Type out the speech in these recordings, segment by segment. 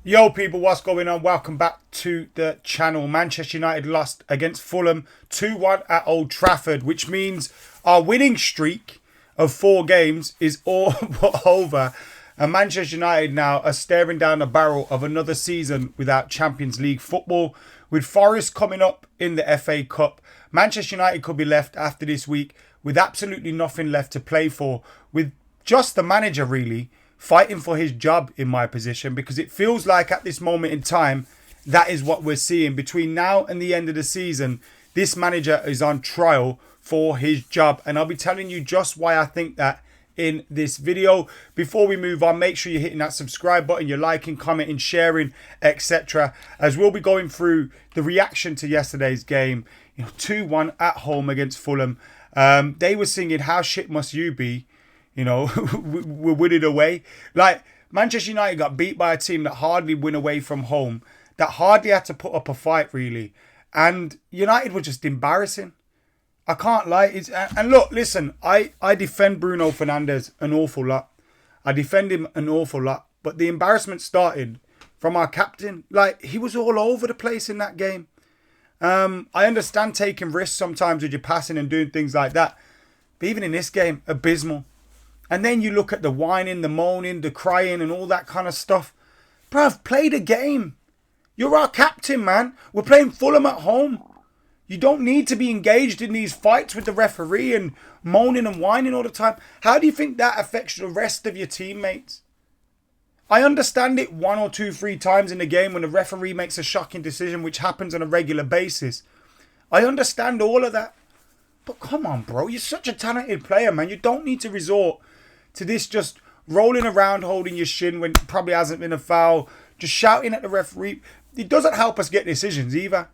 Yo people, what's going on? Welcome back to the channel. Manchester United lost against Fulham 2-1 at Old Trafford, which means our winning streak of 4 games is all but over. And Manchester United now are staring down the barrel of another season without Champions League football. With Forest coming up in the FA Cup, Manchester United could be left after this week with absolutely nothing left to play for, with just the manager really fighting for his job in my position, because it feels like at this moment in time, that is what we're seeing. Between now and the end of the season, this manager is on trial for his job. And I'll be telling you just why I think that in this video. Before we move on, make sure you're hitting that subscribe button, you're liking, commenting, sharing, etc. As we'll be going through the reaction to yesterday's game, 2-1 at home against Fulham. They were singing "How Shit Must You Be?" We're winning away. Like, Manchester United got beat by a team that hardly win away from home, that hardly had to put up a fight, really. And United were just embarrassing. I can't lie. And look, listen, I defend Bruno Fernandes an awful lot. I defend him an awful lot. But the embarrassment started from our captain. Like, he was all over the place in that game. I understand taking risks sometimes with your passing and doing things like that. But even in this game, abysmal. And then you look at the whining, the moaning, the crying and all that kind of stuff. Bruv, play the game. You're our captain, man. We're playing Fulham at home. You don't need to be engaged in these fights with the referee and moaning and whining all the time. How do you think that affects the rest of your teammates? I understand it 1 or 2, 3 times in the game when the referee makes a shocking decision, which happens on a regular basis. I understand all of that. But come on, bro. You're such a talented player, man. You don't need to resort to this just rolling around holding your shin when it probably hasn't been a foul, just shouting at the referee. It doesn't help us get decisions either,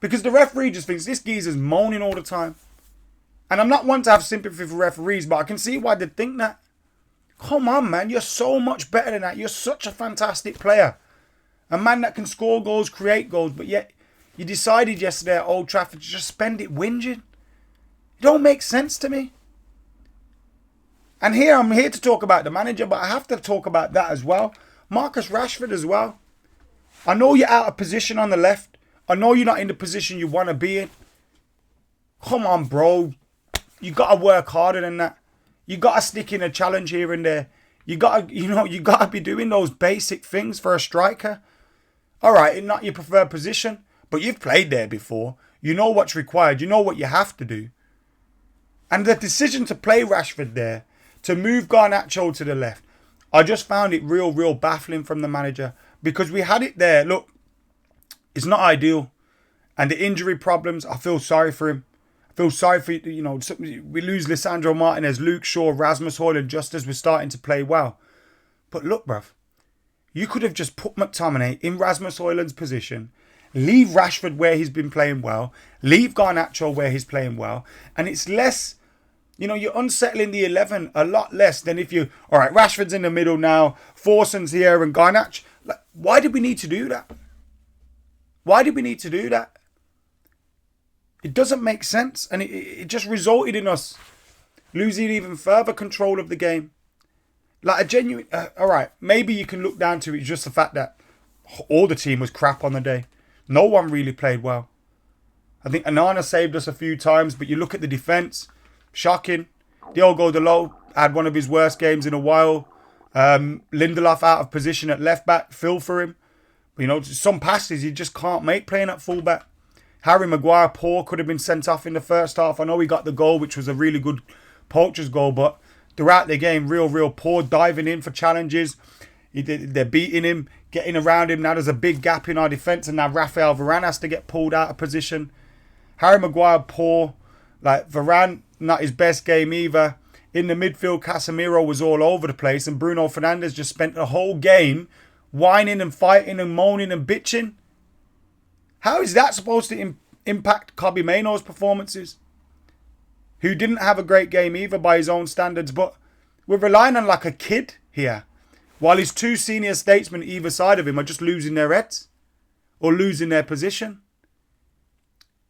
because the referee just thinks this geezer's moaning all the time. And I'm not one to have sympathy for referees, but I can see why they think that. Come on, man. You're so much better than that. You're such a fantastic player. A man that can score goals, create goals, but yet you decided yesterday at Old Trafford to just spend it whinging. It don't make sense to me. And I'm here to talk about the manager, but I have to talk about that as well. Marcus Rashford as well. I know you're out of position on the left. I know you're not in the position you want to be in. Come on, bro. You got to work harder than that. You got to stick in a challenge here and there. You got to be doing those basic things for a striker. All right, not your preferred position, but you've played there before. You know what's required. You know what you have to do. And the decision to play Rashford there, to move Garnacho to the left, I just found it real baffling from the manager, because we had it there. Look, it's not ideal. And the injury problems, I feel sorry for him. I feel sorry for, we lose Lisandro Martinez, Luke Shaw, Rasmus Højlund just as we're starting to play well. But look, bruv, you could have just put McTominay in Rasmus Højlund's position, leave Rashford where he's been playing well, leave Garnacho where he's playing well, and it's less, you're unsettling the 11 a lot less than if you, all right, Rashford's in the middle now, Forson's here and Garnacho. Like, why did we need to do that? Why did we need to do that? It doesn't make sense, and it just resulted in us losing even further control of the game. Like a genuine, all right, maybe you can look down to it just the fact that all the team was crap on the day. No one really played well. I think Anana saved us a few times, but you look at the defence, shocking. Diogo Dalot had one of his worst games in a while. Lindelof out of position at left back, feel for him. Some passes you just can't make playing at full back. Harry Maguire, poor, could have been sent off in the first half. I know he got the goal, which was a really good poacher's goal, but throughout the game, real poor, diving in for challenges. They're beating him, getting around him. Now there's a big gap in our defence, and now Rafael Varane has to get pulled out of position. Harry Maguire, poor. Like, Varane, not his best game either. In the midfield, Casemiro was all over the place, and Bruno Fernandes just spent the whole game whining and fighting and moaning and bitching. How is that supposed to impact Kobbie Mainoo's performances? Who didn't have a great game either by his own standards, but we're relying on like a kid here, while his 2 senior statesmen either side of him are just losing their heads or losing their position.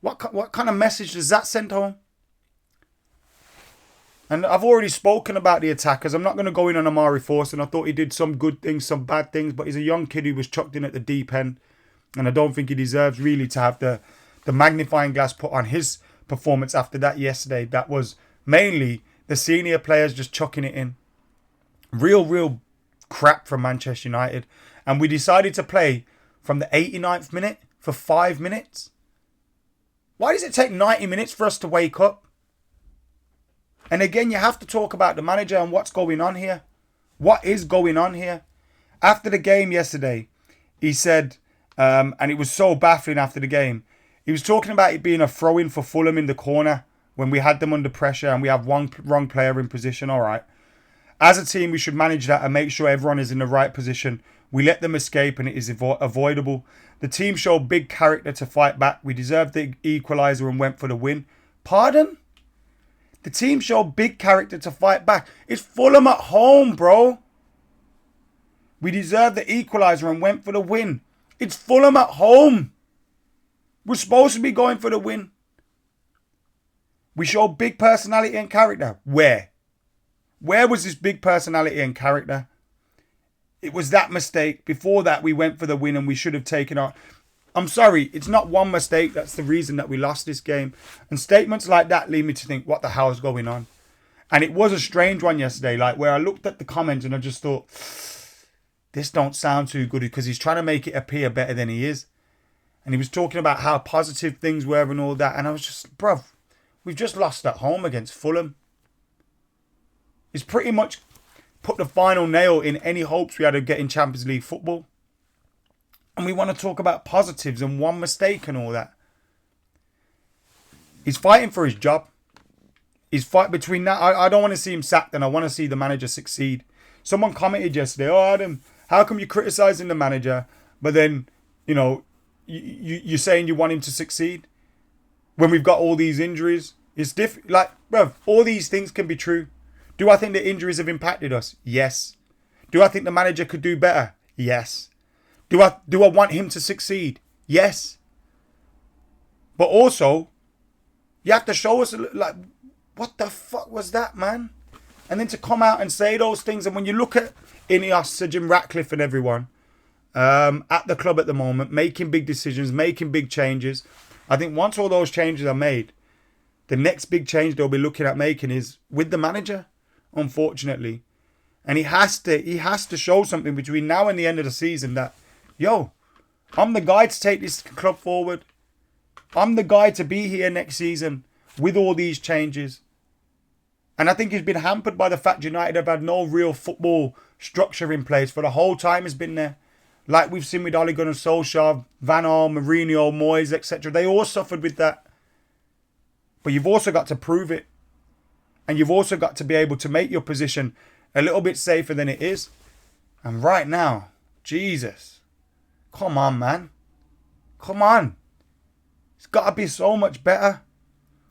What kind of message does that send home? And I've already spoken about the attackers. I'm not going to go in on Amari Forson. I thought he did some good things, some bad things, but he's a young kid who was chucked in at the deep end. And I don't think he deserves really to have the magnifying glass put on his performance after that yesterday. That was mainly the senior players just chucking it in. Real crap from Manchester United. And we decided to play from the 89th minute for 5 minutes. Why does it take 90 minutes for us to wake up? And again, you have to talk about the manager and what's going on here. What is going on here? After the game yesterday, he said, and it was so baffling after the game, he was talking about it being a throw-in for Fulham in the corner when we had them under pressure and we have one wrong player in position. All right. As a team, we should manage that and make sure everyone is in the right position. We let them escape and it is avoidable. The team showed big character to fight back. We deserved the equaliser and went for the win. Pardon? The team showed big character to fight back. It's Fulham at home, bro. We deserved the equaliser and went for the win. It's Fulham at home. We're supposed to be going for the win. We showed big personality and character. Where? Where was this big personality and character? It was that mistake. Before that, we went for the win and we should have taken our... I'm sorry, it's not one mistake. That's the reason that we lost this game. And statements like that lead me to think, what the hell is going on? And it was a strange one yesterday, like where I looked at the comments and I just thought, this don't sound too good because he's trying to make it appear better than he is. And he was talking about how positive things were and all that. And I was just, bruv, we've just lost at home against Fulham. It's pretty much put the final nail in any hopes we had of getting Champions League football. And we want to talk about positives and one mistake and all that. He's fighting for his job. He's fight between that. I don't want to see him sacked and I want to see the manager succeed. Someone commented yesterday, oh Adam, how come you're criticising the manager, but then, you know, you're saying you want him to succeed when we've got all these injuries? It's different. Like, bruv, all these things can be true. Do I think the injuries have impacted us? Yes. Do I think the manager could do better? Yes. Do I want him to succeed? Yes. But also, you have to show us, like, what the fuck was that, man? And then to come out and say those things. And when you look at Ineos, Sir Jim Ratcliffe and everyone at the club at the moment, making big decisions, making big changes. I think once all those changes are made, the next big change they'll be looking at making is with the manager, unfortunately. And he has to show something between now and the end of the season that, yo, I'm the guy to take this club forward. I'm the guy to be here next season with all these changes. And I think he's been hampered by the fact United have had no real football structure in place for the whole time he's been there. Like we've seen with Ole Gunnar Solskjaer, Van Gaal, Mourinho, Moyes, etc. They all suffered with that. But you've also got to prove it. And you've also got to be able to make your position a little bit safer than it is. And right now, Jesus. Come on, man. Come on. It's got to be so much better.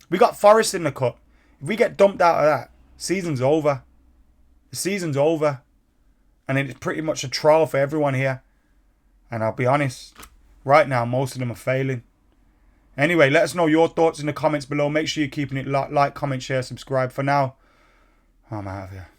We got Forest in the cup. If we get dumped out of that, season's over. The season's over. And it's pretty much a trial for everyone here. And I'll be honest, right now, most of them are failing. Anyway, let us know your thoughts in the comments below. Make sure you're keeping it like, comment, share, subscribe. For now, I'm out of here.